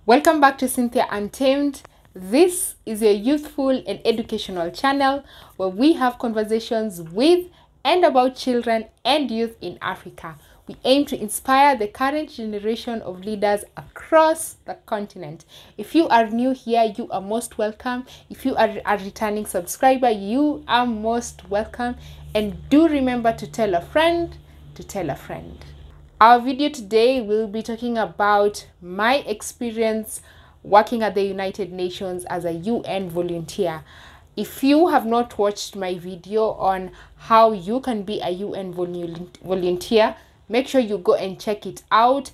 Welcome back to Cynthia Untamed. This is a youthful and educational channel where we have conversations with and about children and youth in Africa. We aim to inspire the current generation of leaders across the continent. If you are new here, you are most welcome. If you are a returning subscriber, you are most welcome. And do remember to tell a friend to tell a friend. Our video today will be talking about my experience working at the United Nations as a UN volunteer. If you have not watched my video on how you can be a UN volunteer, make sure you go and check it out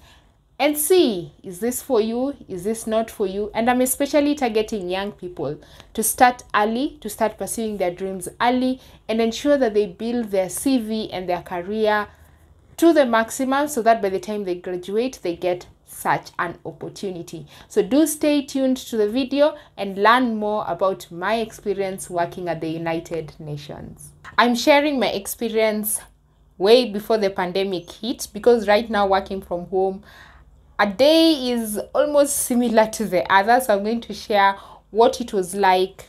and see, is this for you, is this not for you? And I'm especially targeting young people to start early, to start pursuing their dreams early and ensure that they build their CV and their career to the maximum so that by the time they graduate, they get such an opportunity. So do stay tuned to the video and learn more about my experience working at the United Nations. I'm sharing my experience way before the pandemic hit because right now working from home, a day is almost similar to the other. So I'm going to share what it was like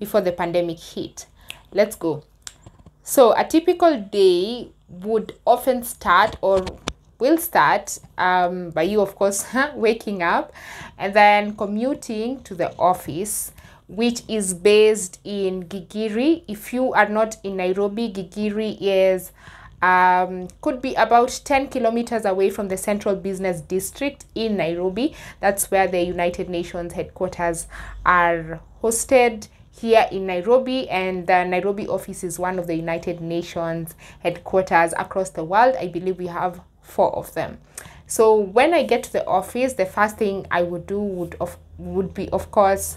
before the pandemic hit. Let's go. So a typical day would often start or will start by you, of course, waking up and then commuting to the office, which is based in Gigiri. If you are not in Nairobi, Gigiri is could be about 10 kilometers away from the central business district in Nairobi. That's where the United Nations headquarters are hosted, here in Nairobi, and the Nairobi office is one of the United Nations headquarters across the world. I believe we have 4 of them. So when I get to the office, the first thing I would do would be, of course,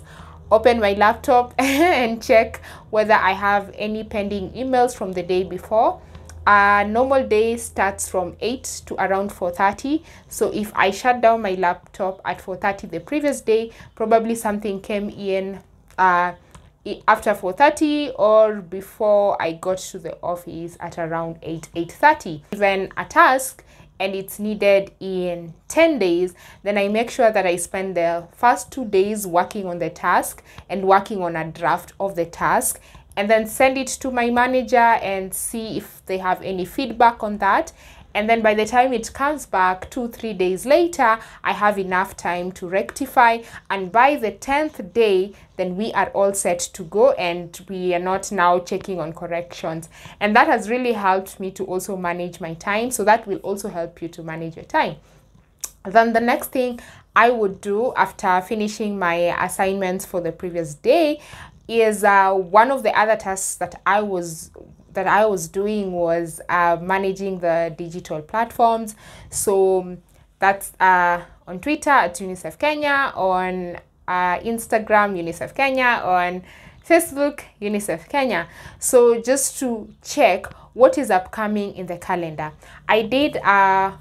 open my laptop and check whether I have any pending emails from the day before. A normal day starts from 8 to around 4:30. So if I shut down my laptop at 4:30 the previous day, probably something came in after 4:30 or before I got to the office at around 8:30. Even a task and it's needed in 10 days, then I make sure that I spend the first 2 days working on the task and working on a draft of the task, and then send it to my manager and see if they have any feedback on that. And then by the time it comes back 2-3 days later, I have enough time to rectify. And by the 10th day, then we are all set to go and we are not now checking on corrections. And that has really helped me to also manage my time. So that will also help you to manage your time. Then the next thing I would do after finishing my assignments for the previous day is one of the other tasks that I was doing was managing the digital platforms. So that's on Twitter at UNICEF Kenya, on Instagram UNICEF Kenya, on Facebook UNICEF Kenya. So just to check what is upcoming in the calendar. I did a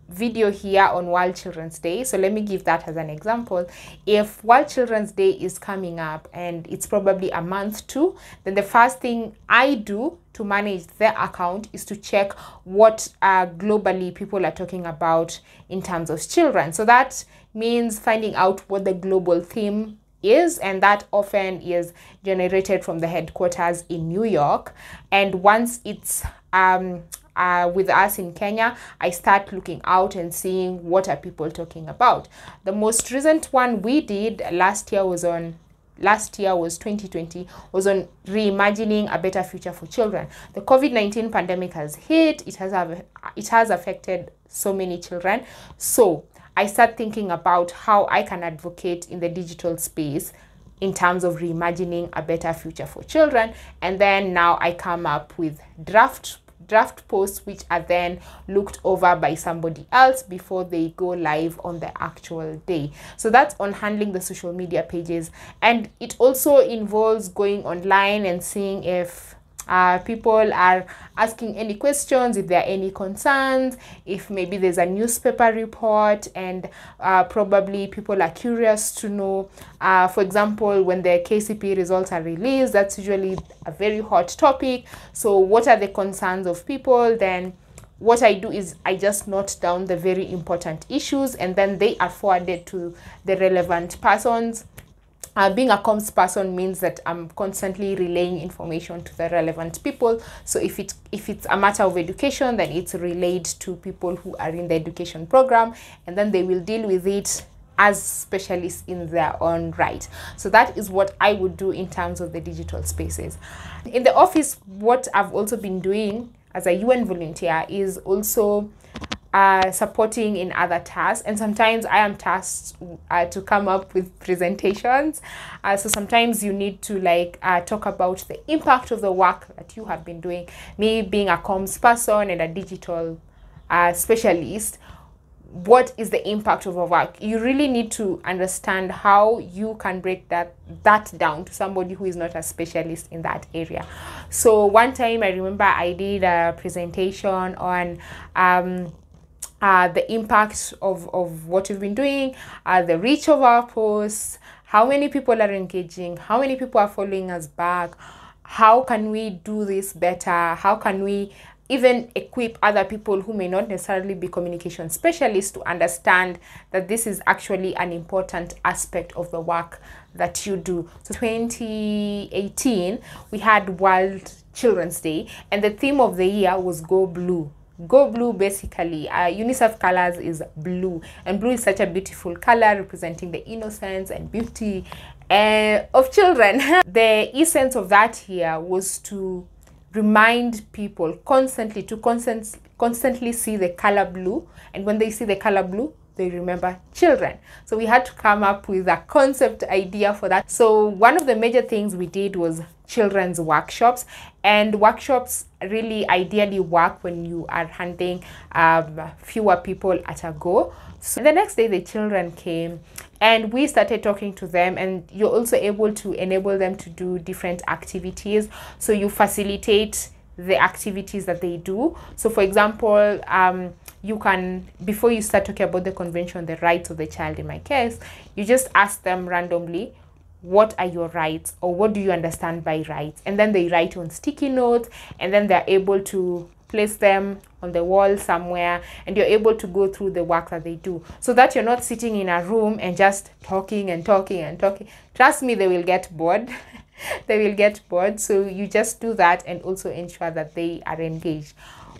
video here on World Children's Day, so let me give that as an example. If World Children's Day is coming up and it's probably a month too, then the first thing I do to manage the account is to check what globally people are talking about in terms of children. So that means finding out what the global theme is, and that often is generated from the headquarters in New York. And once it's with us in Kenya, I start looking out and seeing what are people talking about. The most recent one we did last year was 2020, was on reimagining a better future for children. The COVID-19 pandemic has hit. It has affected so many children. So I start thinking about how I can advocate in the digital space in terms of reimagining a better future for children. And then now I come up with draft posts, which are then looked over by somebody else before they go live on the actual day. So that's on handling the social media pages. And it also involves going online and seeing if People are asking any questions, if there are any concerns, if maybe there's a newspaper report, and probably people are curious to know. For example, when the KCPE results are released, that's usually a very hot topic. So what are the concerns of people? Then what I do is I just note down the very important issues, and then they are forwarded to the relevant persons. Being a comms person means that I'm constantly relaying information to the relevant people. So if it's a matter of education, then it's relayed to people who are in the education program, and then they will deal with it as specialists in their own right. So that is what I would do in terms of the digital spaces. In the office, what I've also been doing as a UN volunteer is also supporting in other tasks, and sometimes I am tasked to come up with presentations. So sometimes you need to talk about the impact of the work that you have been doing. Me being a comms person and a digital specialist, what is the impact of our work? You really need to understand how you can break that down to somebody who is not a specialist in that area. So one time I remember I did a presentation on the impact of what we've been doing, the reach of our posts, how many people are engaging, how many people are following us back, how can we do this better, how can we even equip other people who may not necessarily be communication specialists to understand that this is actually an important aspect of the work that you do. So 2018, we had World Children's Day, and the theme of the year was Go Blue. Go Blue, basically, UNICEF colors is blue, and blue is such a beautiful color representing the innocence and beauty of children. The essence of that here was to remind people constantly to constantly see the color blue, and when they see the color blue, they remember children. So we had to come up with a concept idea for that. So one of the major things we did was children's workshops, and workshops really ideally work when you are handling fewer people at a go. So the next day the children came and we started talking to them, and you're also able to enable them to do different activities. So you facilitate the activities that they do. So for example, you can, before you start talking about the convention, the rights of the child in my case, you just ask them randomly, what are your rights, or what do you understand by rights? And then they write on sticky notes, and then they're able to place them on the wall somewhere, and you're able to go through the work that they do, so that you're not sitting in a room and just talking and talking and talking. Trust me, they will get bored. They will get bored. So you just do that and also ensure that they are engaged.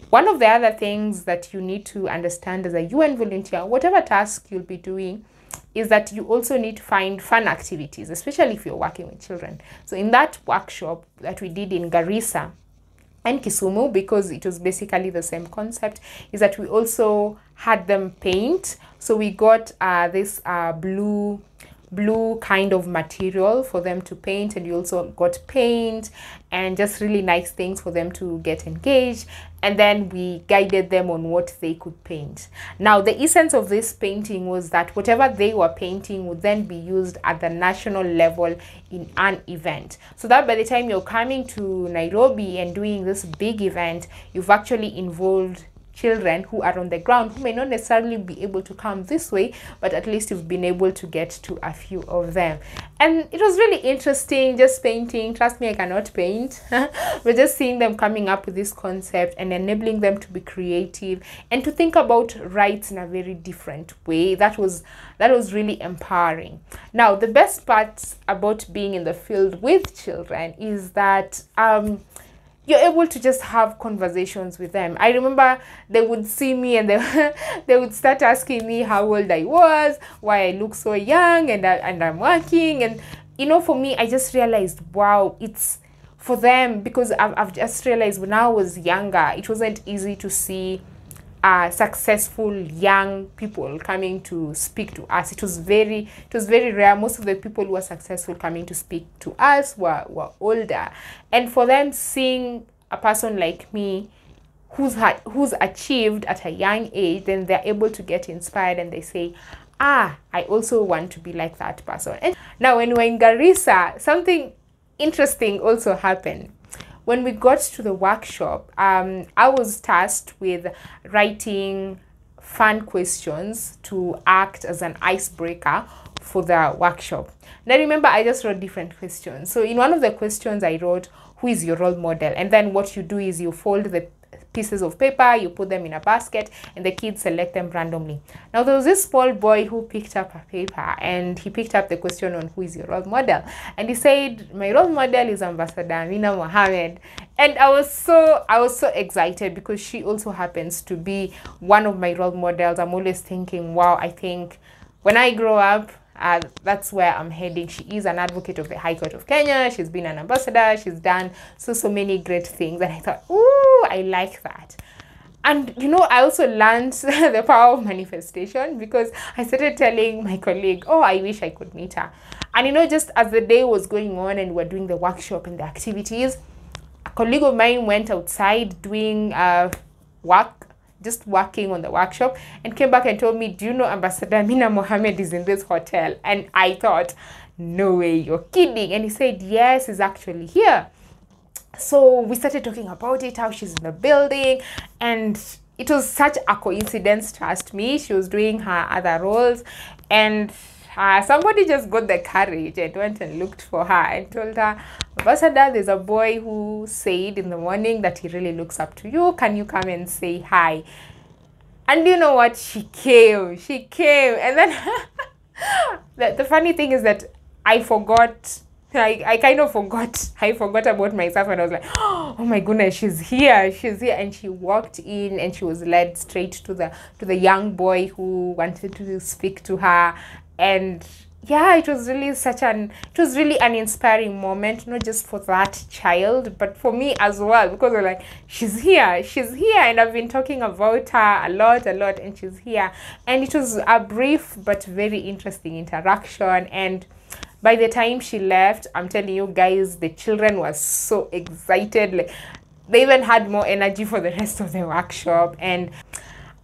One of the other things that you need to understand as a UN volunteer, whatever task you'll be doing, is that you also need to find fun activities, especially if you're working with children. So in that workshop that we did in Garissa and Kisumu, because it was basically the same concept, is that we also had them paint. So we got this blue kind of material for them to paint, and you also got paint and just really nice things for them to get engaged, and then we guided them on what they could paint. Now the essence of this painting was that whatever they were painting would then be used at the national level in an event, so that by the time you're coming to Nairobi and doing this big event, you've actually involved children who are on the ground, who may not necessarily be able to come this way, but at least you've been able to get to a few of them. And it was really interesting just painting. Trust me, I cannot paint. But just seeing them coming up with this concept and enabling them to be creative and to think about rights in a very different way, that was really empowering. Now the best part about being in the field with children is that you're able to just have conversations with them. I remember they would see me and they would start asking me how old I was, why I look so young, and I'm working. And you know, for me, I just realized, wow, it's for them, because I've just realized when I was younger, it wasn't easy to see successful young people coming to speak to us. It was very rare. Most of the people who were successful coming to speak to us were older, and for them seeing a person like me who's achieved at a young age, then they're able to get inspired and they say, I also want to be like that person. And now when we're in Garissa, something interesting also happened. when we got to the workshop, I was tasked with writing fun questions to act as an icebreaker for the workshop. And I remember I just wrote different questions. So in one of the questions I wrote, who is your role model? And then what you do is you fold the pieces of paper, you put them in a basket, and the kids select them randomly. Now there was this small boy who picked up a paper, and he picked up the question on who is your role model, and he said, my role model is Ambassador Amina Mohammed. And I was so excited because she also happens to be one of my role models. I'm always thinking, wow, I think when I grow up, that's where I'm heading. She is an advocate of the High Court of Kenya. She's been an ambassador. She's done so many great things. And I thought, ooh, I like that. And, you know, I also learned the power of manifestation because I started telling my colleague, oh, I wish I could meet her. And, you know, just as the day was going on and we're doing the workshop and the activities, a colleague of mine went outside doing work, just working on the workshop, and came back and told me, do you know Ambassador Amina Mohammed is in this hotel? And I thought, no way, you're kidding. And he said, yes, he's actually here. So we started talking about it, how she's in the building, and it was such a coincidence, trust me. She was doing her other roles, and somebody just got the courage and went and looked for her and told her, Ambassador, there's a boy who said in the morning that he really looks up to you. Can you come and say hi? And you know what? She came. And then the funny thing is that I forgot. I kind of forgot. I forgot about myself, and I was like, oh my goodness, she's here. And she walked in, and she was led straight to the young boy who wanted to speak to her. And yeah, it was really an inspiring moment, not just for that child, but for me as well, because we're like, she's here, and I've been talking about her a lot, and she's here. And it was a brief but very interesting interaction. And by the time she left, I'm telling you guys, the children were so excited. Like, they even had more energy for the rest of the workshop. And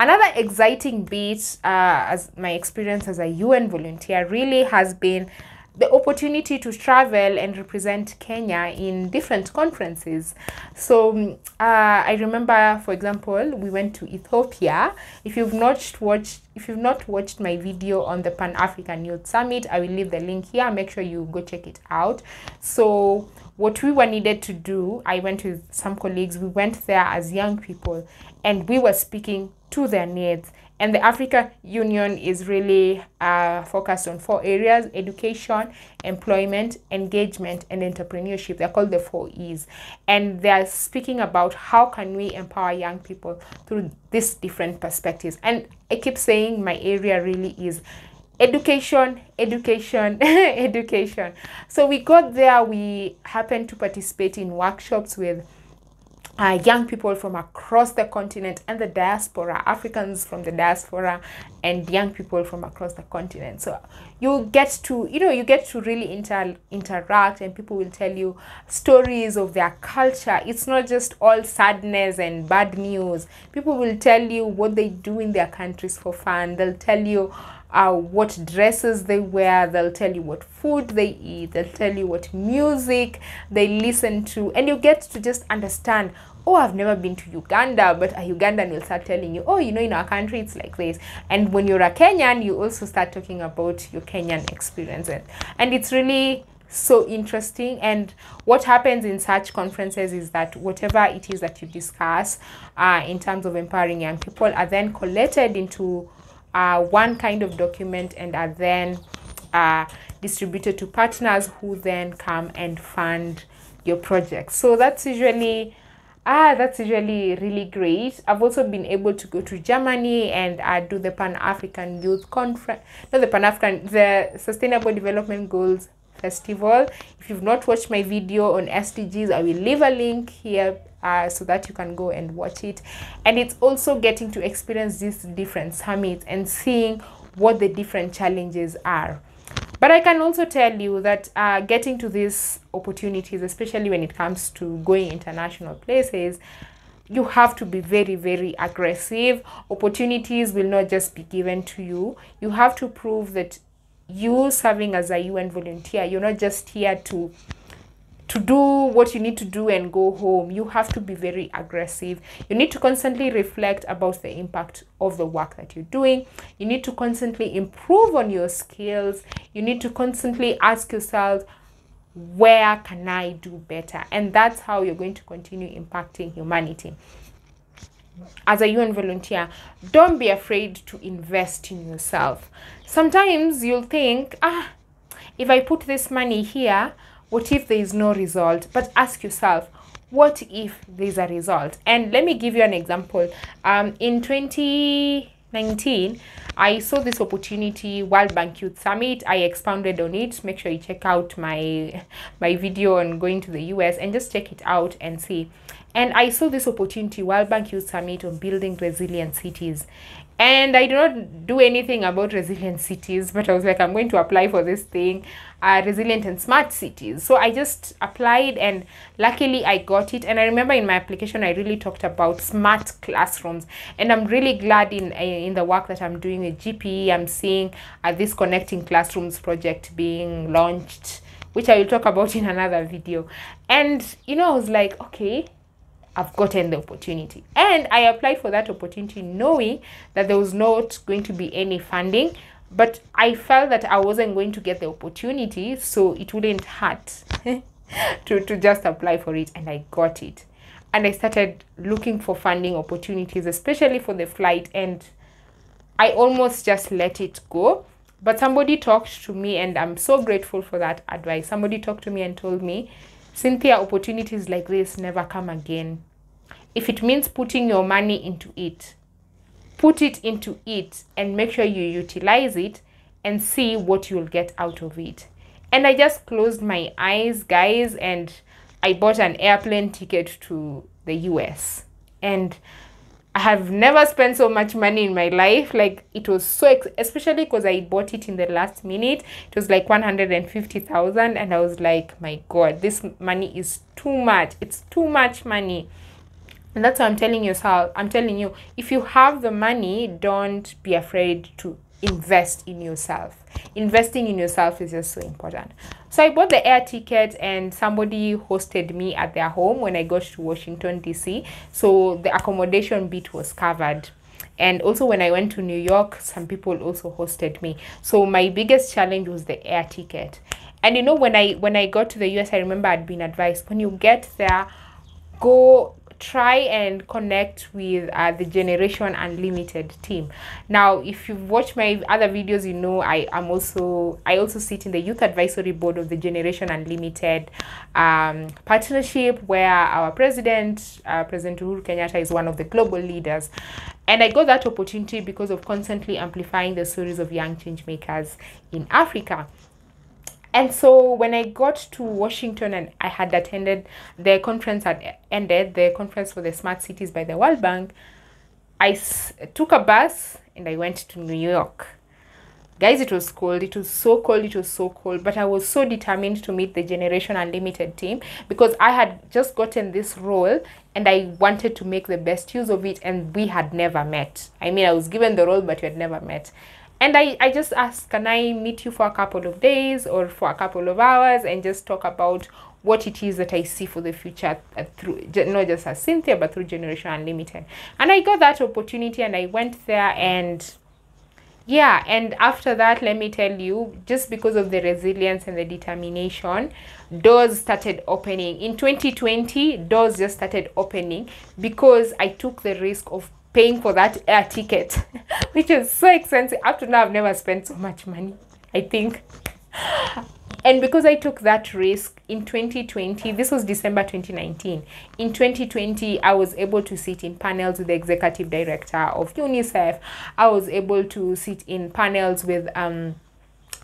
another exciting bit, as my experience as a UN volunteer, really has been the opportunity to travel and represent Kenya in different conferences. So I remember, for example, we went to Ethiopia. If you've not watched my video on the Pan-African Youth Summit, I will leave the link here. Make sure you go check it out. So what we were needed to do, I went with some colleagues. We went there as young people, and we were speaking to their needs. And the African Union is really focused on 4 areas: education, employment, engagement, and entrepreneurship. They're called the 4 E's. And they're speaking about how can we empower young people through these different perspectives. And I keep saying my area really is education. So we got there. We happened to participate in workshops with young people from across the continent and the diaspora, Africans from the diaspora, and young people from across the continent. So you get to really interact, and people will tell you stories of their culture. It's not just all sadness and bad news. People will tell you what they do in their countries for fun. They'll tell you what dresses they wear. They'll tell you what food they eat. They'll tell you what music they listen to. And you get to just understand, oh, I've never been to Uganda, but a Ugandan will start telling you, oh, you know, in our country it's like this. And when you're a Kenyan, you also start talking about your Kenyan experiences. And it's really so interesting. And what happens in such conferences is that whatever it is that you discuss in terms of empowering young people are then collated into one kind of document and are then distributed to partners who then come and fund your project. So that's usually really great. I've also been able to go to Germany and do the Pan-African Youth Conference, the Sustainable Development Goals Festival. If you've not watched my video on SDGs, I will leave a link here so that you can go and watch it. And it's also getting to experience these different summits and seeing what the different challenges are. But I can also tell you that getting to these opportunities, especially when it comes to going international places, you have to be very, very aggressive. Opportunities will not just be given to you. You have to prove that you serving as a UN volunteer, you're not just here to to do what you need to do and go home. You have to be very aggressive. You need to constantly reflect about the impact of the work that you're doing. You need to constantly improve on your skills. You need to constantly ask yourself, where can I do better? And that's how you're going to continue impacting humanity. As a UN volunteer, don't be afraid to invest in yourself. Sometimes you'll think, if I put this money here, what if there is no result? But ask yourself, what if there's a result? And let me give you an example. In 2019, I saw this opportunity, World Bank Youth Summit. I expounded on it. Make sure you check out my video on going to the US and just check it out and see. And I saw this opportunity, World Bank Youth Summit, on building resilient cities. And I do not do anything about resilient cities, but I was like, I'm going to apply for this thing, resilient and smart cities. So I just applied, and luckily I got it. And I remember in my application, I really talked about smart classrooms. And I'm really glad in the work that I'm doing with GPE, I'm seeing this Connecting Classrooms project being launched, which I will talk about in another video. And, you know, I was like, okay, I've gotten the opportunity. And I applied for that opportunity knowing that there was not going to be any funding, but I felt that I wasn't going to get the opportunity, so it wouldn't hurt to just apply for it, and I got it. And I started looking for funding opportunities, especially for the flight, and I almost just let it go. But somebody talked to me, and I'm so grateful for that advice. Somebody talked to me and told me, Cynthia, opportunities like this never come again. If it means putting your money into it, put it into it and make sure you utilize it and see what you'll get out of it. And I just closed my eyes, guys, and I bought an airplane ticket to the US. And I have never spent so much money in my life. Like, it was so, especially because I bought it in the last minute. It was like 150,000, and I was like, my God, this money is too much. It's too much money. And that's why I'm telling you, if you have the money, don't be afraid to invest in yourself. Investing in yourself is just so important. So I bought the air ticket, and somebody hosted me at their home when I got to Washington, DC. So the accommodation bit was covered. And also when I went to New York, some people also hosted me. So my biggest challenge was the air ticket. And you know, when I got to the US, I remember I'd been advised, when you get there, go try and connect with the Generation Unlimited team. Now, if you've watched my other videos, you know I also sit in the youth advisory board of the Generation Unlimited partnership, where our president Uhuru Kenyatta, is one of the global leaders. And I got that opportunity because of constantly amplifying the stories of young change makers in Africa. And so when I got to Washington and I had attended, the conference had ended, the conference for the Smart Cities by the World Bank, I took a bus and I went to New York. Guys, it was cold. It was so cold. It was so cold. But I was so determined to meet the Generation Unlimited team because I had just gotten this role and I wanted to make the best use of it, and we had never met. I mean, I was given the role, but we had never met. And I just asked, can I meet you for a couple of days or for a couple of hours and just talk about what it is that I see for the future through, not just as Cynthia, but through Generation Unlimited. And I got that opportunity and I went there, and yeah, and after that, let me tell you, just because of the resilience and the determination, doors started opening. In 2020, doors just started opening because I took the risk of paying for that air ticket, which is so expensive. Up to now, I've never spent so much money, I think. And because I took that risk in 2020, this was December 2019. In 2020, I was able to sit in panels with the executive director of UNICEF. I was able to sit in panels with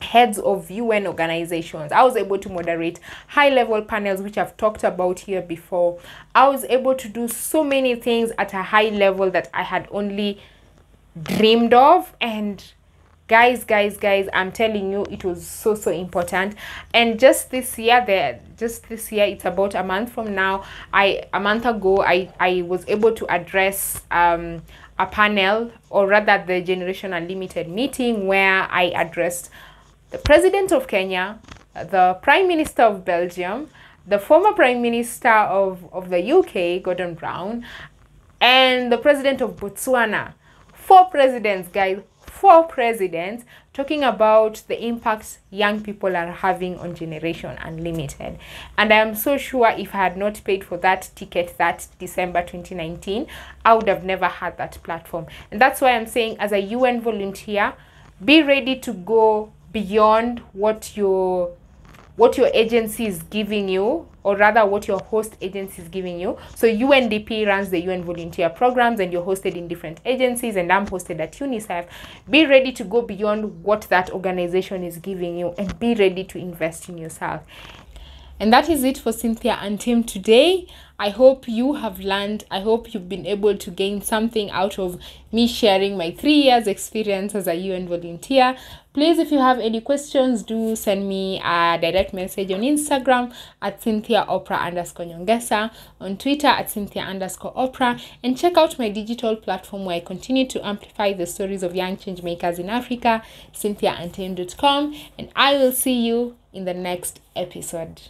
heads of UN organizations. I was able to moderate high-level panels, which I've talked about here before. I was able to do so many things at a high level that I had only dreamed of. And guys, I'm telling you, it was so important. And just this year, it's about a month from now, a month ago, I was able to address a panel, or rather the Generation Unlimited meeting, where I addressed the President of Kenya, the Prime Minister of Belgium, the former Prime Minister of the UK, Gordon Brown, and the President of Botswana. 4 presidents, guys. 4 presidents talking about the impact young people are having on Generation Unlimited. And I am so sure if I had not paid for that ticket that December 2019, I would have never had that platform. And that's why I'm saying, as a UN volunteer, be ready to go beyond what your agency is giving you, or rather what your host agency is giving you. So UNDP runs the UN volunteer programs, and you're hosted in different agencies, and I'm hosted at UNICEF. Be ready to go beyond what that organization is giving you, and be ready to invest in yourself. And that is it for Cynthia Untamed today. I hope you have learned. I hope you've been able to gain something out of me sharing my 3 years experience as a UN volunteer. Please, if you have any questions, do send me a direct message on Instagram at CynthiaOprah_Nyongesa, on Twitter at Cynthia_Oprah, and check out my digital platform where I continue to amplify the stories of young change makers in Africa, CynthiaUntamed.com, and I will see you in the next episode.